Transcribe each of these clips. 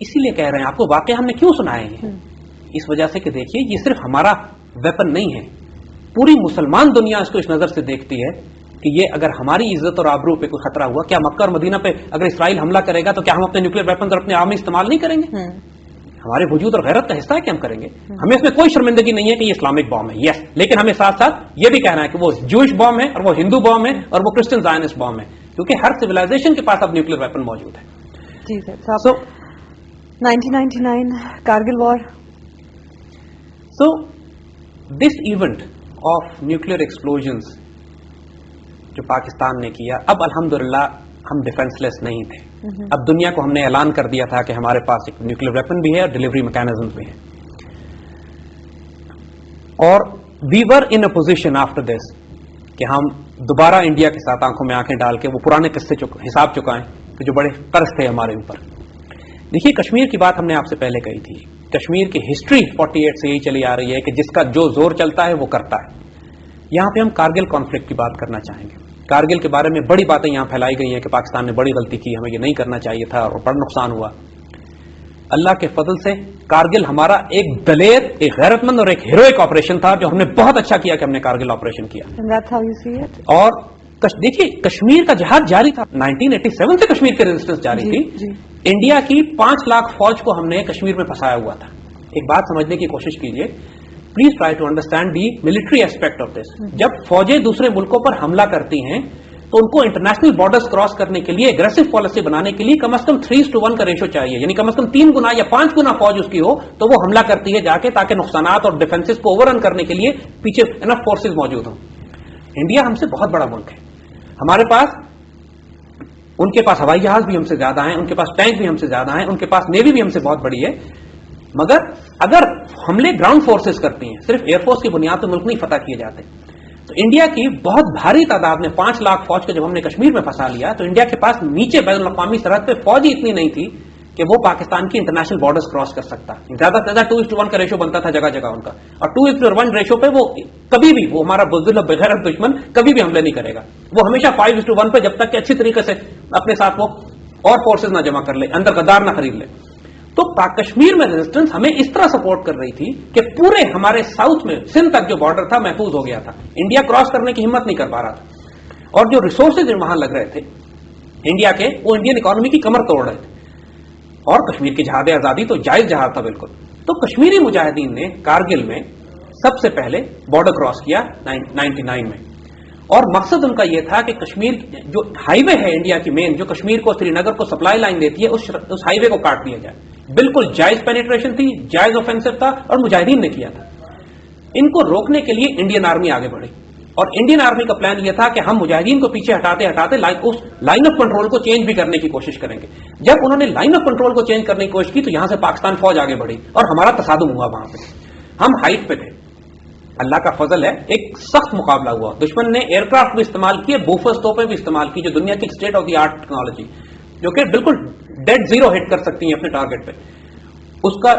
اسی لیے کہہ رہے ہیں آپ کو واقعہ ہم نے کیوں سنائے ہیں، اس وجہ سے کہ دیکھیے یہ صرف ہمارا ویپن نہیں ہے، پوری مسلمان دنیا اس کو اس نظر سے دیکھتی ہے کہ یہ اگر ہماری عزت اور آبرو پہ کوئی خطرہ ہوا، کیا مکہ اور مدینہ پہ اگر اسرائیل حملہ کرے گا تو کیا ہم اپنے نیوکلیر ویپنز اور اپنے آرمی استعمال نہیں کریں گے؟ ہمارے وجود اور غیرت کا حصہ ہے کہ ہم کریں گے. ہمیں اس میں کوئی شرمندگی نہیں ہے کہ یہ اسلامک بام ہے، یس، لیکن ہمیں ساتھ ساتھ یہ بھی کہنا ہے کہ وہ جوش بام ہے اور وہ ہندو بام ہے اور وہ کرسچن زائنسٹ بام ہے، کیونکہ ہر سویلائزیشن کے پاس اب نیوکلیر ویپن موجود ہے. جی سر. سو 1999 کارگل وار. سو دس ایونٹ آف نیوکلیر ایکسپلوژنز جو پاکستان نے کیا، اب الحمدللہ ہم ڈیفینس لیس نہیں تھے. اب دنیا کو ہم نے اعلان کر دیا تھا کہ ہمارے پاس ایک نیوکلیر ویپن بھی ہے اور ڈیلیوری میکینزم بھی ہے. اور وی ور ان اے پوزیشن آفٹر دس کہ ہم دوبارہ انڈیا کے ساتھ آنکھوں میں آنکھیں ڈال کے وہ پرانے قصے حساب چکائیں کہ جو بڑے قرض تھے ہمارے اوپر. دیکھیے کشمیر کی بات ہم نے آپ سے پہلے کہی تھی، کشمیر کی ہسٹری 48 سے یہی چلی آ رہی ہے کہ جس کا جو زور چلتا ہے وہ کرتا ہے. یہاں پہ ہم کارگل کانفلکٹ کی بات کرنا چاہیں گے. کارگل کے بارے میں بڑی باتیں یہاں پھیلائی گئی ہیں کہ پاکستان نے بڑی غلطی کی، ہمیں یہ نہیں کرنا چاہیے تھا اور بڑا نقصان ہوا. اللہ کے فضل سے کارگل ہمارا ایک دلیر، ایک غیرت مند اور ایک ہیروئک آپریشن تھا جو ہم نے بہت اچھا کیا کہ ہم نے کارگل آپریشن کیا. اور دیکھیے کشمیر کا جہاد جاری تھا، 1987 سے کشمیر کی ریزسٹنس جاری تھی. انڈیا کی 5 لاکھ فوج کو ہم نے کشمیر میں پھنسایا ہوا تھا. ایک بات سمجھنے کی کوشش کیجیے، please try to understand the military aspect of this. جب فوجیں دوسرے ملکوں پر حملہ کرتی ہیں تو ان کو انٹرنیشنل بارڈرز کراس کرنے کے لیے اگریسو پالیسی بنانے کے لیے کم از کم 3:1 کا ریشو چاہیے، یعنی کم از کم 3 گنا یا 5 گنا فوج اس کی ہو تو وہ حملہ کرتی ہے جا کے، تاکہ نقصانات اور ڈیفنسز کو اوور رن کرنے کے لیے پیچھے انف فورسز موجود ہوں. انڈیا ہم سے بہت بڑا ملک ہے، ہمارے پاس ان کے پاس ہوائی جہاز بھی ہم سے زیادہ ہیں، ان کے پاس ٹینک بھی ہم سے زیادہ ہیں، ان کے پاس نیوی بھی ہم سے بہت بڑی ہے. مگر اگر حملے گراؤنڈ فورسز کرتی ہیں، صرف ایئر فورس کی بنیاد پر ملک نہیں فتح کیے جاتے. تو انڈیا کی بہت بھاری تعداد میں 5 لاکھ فوج کو جب ہم نے کشمیر میں پھنسا لیا تو انڈیا کے پاس نیچے بین الاقوامی سرحد پہ فوج ہی اتنی نہیں تھی کہ وہ پاکستان کی انٹرنیشنل بارڈرز کراس کر سکتا. زیادہ سے زیادہ 2:1 کا ریشو بنتا تھا جگہ جگہ ان کا، اور 2:1 ریشو پہ وہ کبھی بھی، وہ ہمارا بزدل بغیر دشمن کبھی بھی حملے نہیں کرے گا. وہ ہمیشہ 5:1 پہ جب تک کہ اچھی طریقے سے اپنے ساتھ وہ اور فورسز نہ جمع کر لے، اندر غدار نہ خرید لے. تو کشمیر میں ریزسٹنس ہمیں اس طرح سپورٹ کر رہی تھی کہ پورے ہمارے ساؤتھ میں سندھ تک جو بارڈر تھا محفوظ ہو گیا تھا. انڈیا کراس کرنے کی ہمت نہیں کر پا رہا تھا، اور جو ریسورسز وہاں لگ رہے تھے انڈیا کے، وہ انڈین اکانومی کی کمر توڑ رہے تھے. اور کشمیر کی جہاد آزادی تو جائز جہاد تھا بالکل. تو کشمیری مجاہدین نے کارگل میں سب سے پہلے بارڈر کراس کیا 99 میں، اور مقصد ان کا یہ تھا کہ کشمیر جو ہائی وے ہے انڈیا کی مین، جو کشمیر کو سری نگر کو سپلائی لائن دیتی ہے، اس ہائی وے کو کاٹ دیا جائے. بالکل جائز پینیٹریشن تھی، جائز آفینسو تھا، اور مجاہدین نے کیا تھا. ان کو روکنے کے لیے انڈین آرمی آگے بڑھی، اور انڈین آرمی کا پلان یہ تھا کہ ہم مجاہدین کو پیچھے ہٹاتے ہٹاتے اس لائن آف کنٹرول کو چینج بھی کرنے کی کوشش کریں گے. جب انہوں نے لائن آف کنٹرول کو چینج کرنے کی کوشش کی تو یہاں سے پاکستان فوج آگے بڑھی اور ہمارا تصادم ہوا. وہاں پہ ہم ہائٹ پہ تھے، اللہ کا فضل ہے ایک سخت مقابلہ ہوا. دشمن نے ایئر کرافٹ بھی استعمال کیے، بوفرز توپیں بھی استعمال کی، جو دنیا کی state of the art technology, جو کہ بالکل ڈیڈ زیرو ہٹ کر سکتی ہیں اپنے ٹارگٹ پہ. اس کا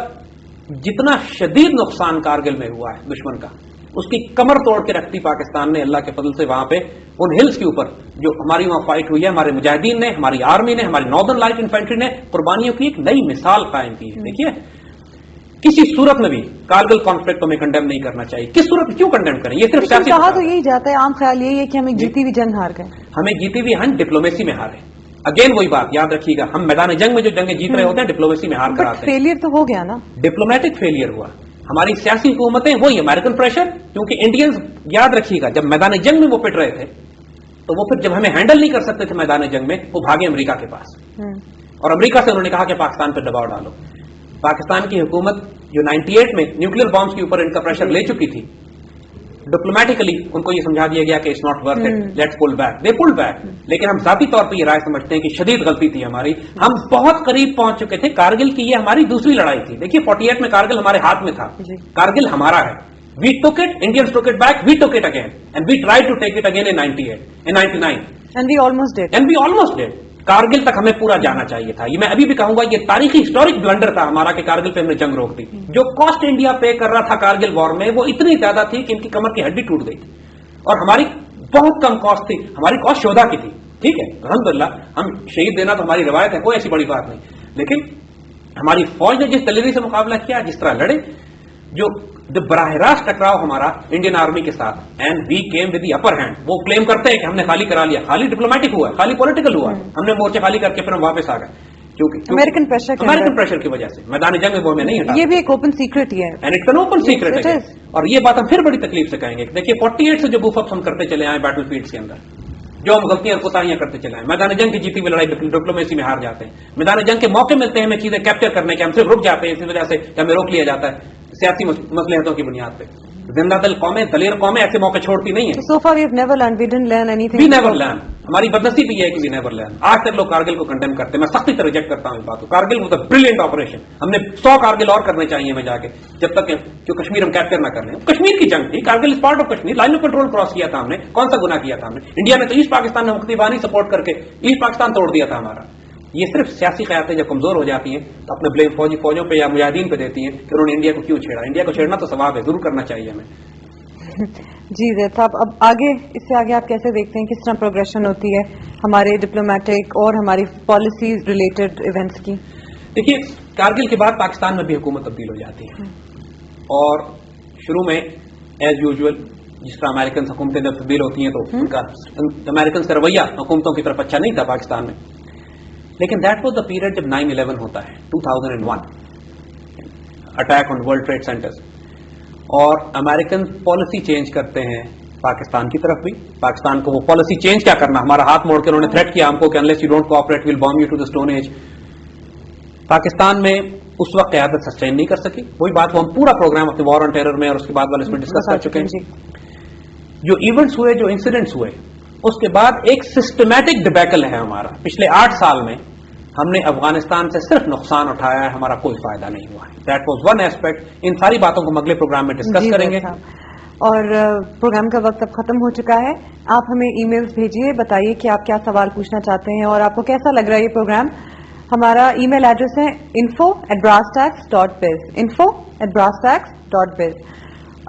جتنا شدید نقصان کارگل میں ہوا ہے دشمن کا، اس کی کمر توڑ کے رکھتی پاکستان نے اللہ کے فضل سے. وہاں پہ ان ہلز کے اوپر جو ہماری وہاں فائٹ ہوئی ہے، ہمارے مجاہدین نے، ہماری آرمی نے، ہماری ناردرن لائٹ انفینٹری نے قربانیوں کی ایک نئی مثال قائم کی ہے. دیکھیے کسی صورت میں بھی کارگل کانفلکٹ کو ہمیں کنڈیم نہیں کرنا چاہیے. کس صورت میں کیوں کنڈیم کریں؟ یہ صرف سیاسی کہا تو یہی جاتا ہے، عام خیال یہی ہے کہ ہمیں جیتی ہوئی جنگ ہار گئے. ہمیں جیتی ہوئی ہم ڈپلومیسی میں ہارے. اگین وہی بات یاد رکھیے گا، ہم میدان جنگ میں جو جنگیں جیت رہے ہوتے ہیں ڈپلومیسی میں ہار کر آتے ہیں. فیلئر تو ہو گیا نا، ڈپلومیٹک فیلئر ہوا. ہماری سیاسی حکومتیں وہی امریکن پریشر، کیونکہ انڈینز یاد رکھیے گا جب میدان جنگ میں وہ پٹ رہے تھے تو وہ پھر جب ہمیں ہینڈل نہیں کر سکتے تھے میدان جنگ میں، وہ بھاگے امریکہ کے پاس، اور امریکہ سے انہوں نے کہا کہ پاکستان پہ دباؤ ڈالو. پاکستان کی حکومت جو 98 میں نیوکلیر بامز کے اوپر ان کا پریشر لے چکی تھی، ڈپلومیٹکلی ان کو یہ سمجھا دیا گیا کہ it's not worth it, let's pull back. They pull back. لیکن ہم ذاتی طور پہ یہ رائے سمجھتے ہیں کہ شدید غلطی تھی ہماری. ہم بہت قریب پہنچ چکے تھے. کارگل کی یہ ہماری دوسری لڑائی تھی. دیکھیے 48 میں کارگل ہمارے ہاتھ میں تھا، کارگل ہمارا ہے. We took it, Indians took it back, we took it again, and we tried to take it again in 98, in 99. And we almost did. And we almost did. Kargil تک ہمیں پورا جانا چاہیے تھا. یہ میں ابھی بھی کہوں گا یہ تاریخی ہسٹورک بلنڈر تھا ہمارا کہ کارگل پہ ہم نے جنگ روک دی. جو کاسٹ انڈیا پے کر رہا تھا کارگل وار میں وہ اتنی زیادہ تھی کہ ان کی کمر کی ہڈی ٹوٹ گئی تھی، اور ہماری بہت کم کاسٹ تھی. ہماری کاسٹ شہدا کی تھی. ٹھیک ہے، الحمدللہ ہم شہید دینا تو ہماری روایت ہے، کوئی ایسی بڑی بات نہیں. لیکن ہماری فوج نے جس دلیری سے مقابلہ کیا, جس طرح لڑے, جو براہ راست ٹکراؤ ہمارا انڈین آرمی کے ساتھ, and we came with the upper hand. وہ کلیم کرتے ہیں کہ ہم نے خالی کرا لیا, خالی ڈپلومیٹک ہوا, خالی پولیٹیکل ہوا, ہم نے مورچے خالی کر کے پھر ہم واپس آ گئے, کیونکہ امریکن پریشر کی وجہ سے میدان جنگ میں وہ ہمیں نہیں ہٹا. یہ بھی ایک اوپن سیکرٹ ہی ہے, and it's an open secret ہے. اور یہ بات ہم پھر بڑی تکلیف سے کہیں گے. دیکھیے 48 سے جو بوف اپس ہم کرتے چلے آئے بیٹل فیلڈز کے اندر, جو ہم غلطیاں اور کوتاہیاں کرتے چلے آئے, میدان جنگ کی جیتی ہوئی لڑائی ڈپلومیسی میں ہار جاتے ہیں, میدان جنگ کے موقع ملتے ہیں ہمیں چیزیں کیپچر کرنے کے, ہم صرف رک جاتے ہیں اسی وجہ سے کہ ہمیں روک لیا جاتا ہے سیاسی مصلحتوں کی بنیاد پہ. زندہ دل قومیں, دلیر قومیں ایسے موقع چھوڑتی نہیں ہیں. So far we have never learned, we didn't learn anything. We never learn. ہماری بدنصیبی بھی یہ ہے کہ we never learn. آج تک لوگ کارگل کو کنڈیم کرتے ہیں, میں سختی سے ریجیکٹ کرتا ہوں اس بات کو. Kargil was a brilliant operation, ہم نے 100 کارگل اور کرنے چاہیے ہمیں جا کے, جب تک کہ کشمیر ہم کیپچر نہ کر لیں. کشمیر کی جنگ تھی, Kargil is part of Kashmir, line of control cross کیا تھا ہم نے, کون سا گناہ کیا تھا ہم نے؟ انڈیا نے تو ایسٹ پاکستان میں مقتدیبانی سپورٹ کر کے ایسٹ پاکستان توڑ دیا تھا ہمارا. یہ صرف سیاسی قیادتیں جب کمزور ہو جاتی ہیں تو اپنے بلیم فوجوں پہ یا مجاہدین پہ دیتی ہیں کہ انہوں نے انڈیا کو کیوں چھیڑا. انڈیا کو چھیڑنا تو ثواب ہے, ضرور کرنا چاہیے ہمیں. جی زید صاحب, اب آگے اس سے آگے آپ کیسے دیکھتے ہیں, کس طرح پروگریشن ہوتی ہے ہمارے ڈپلومیٹک اور ہماری پالیسیز ریلیٹڈ ایونٹس کی؟ دیکھیے, کارگل کے بعد پاکستان میں بھی حکومت تبدیل ہو جاتی ہے, اور شروع میں ایز یوزول جس طرح امریکن حکومتیں جب تبدیل ہوتی ہیں تو ان کا امریکن سے رویہ حکومتوں کی طرف اچھا نہیں تھا پاکستان میں. لیکن دیٹ واز دا پیریڈ جب 9/11 ہوتا ہے 2001, attack on World Trade Centers, اور امریکن پالیسی چینج کرتے ہیں پاکستان کی طرف بھی. پاکستان کو وہ پالیسی چینج کیا کرنا, ہمارا ہاتھ موڑ کے انہوں نے تھریٹ کیا ہم کو کہ unless you don't cooperate we'll bomb you to the stone age. Pakistan میں اس وقت قیادت سسٹین نہیں کر سکی. وہی بات وہ ہم پورا پروگرام اپنے وار آن ٹیرر میں اور اس کے بعد والے اس میں ڈسکس کر چکے ہیں. جو ایونٹس ہوئے, جو انسیڈنٹس ہوئے, اس کے بعد ایک سسٹمیٹک ڈبیکل ہے ہمارا. پچھلے 8 سال میں ہم نے افغانستان سے صرف نقصان اٹھایا ہے, ہمارا کوئی فائدہ نہیں ہوا ہے. That was one aspect. ان ساری باتوں کو ہم اگلے پروگرام میں ڈسکس کریں گے. اور پروگرام کا وقت اب ختم ہو چکا ہے. آپ ہمیں ای میلز بھیجیے, بتائیے کہ آپ کیا سوال پوچھنا چاہتے ہیں اور آپ کو کیسا لگ رہا ہے یہ پروگرام. ہمارا ای میل ایڈریس ہے info@brasstax.biz, info@brasstax.biz.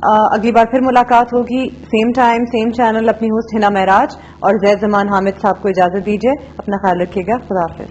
اگلی بار پھر ملاقات ہوگی, سیم ٹائم سیم چینل. اپنی ہوسٹ ہنا معراج اور زید زمان حامد صاحب کو اجازت دیجیے. اپنا خیال رکھیے گا. خدا حافظ.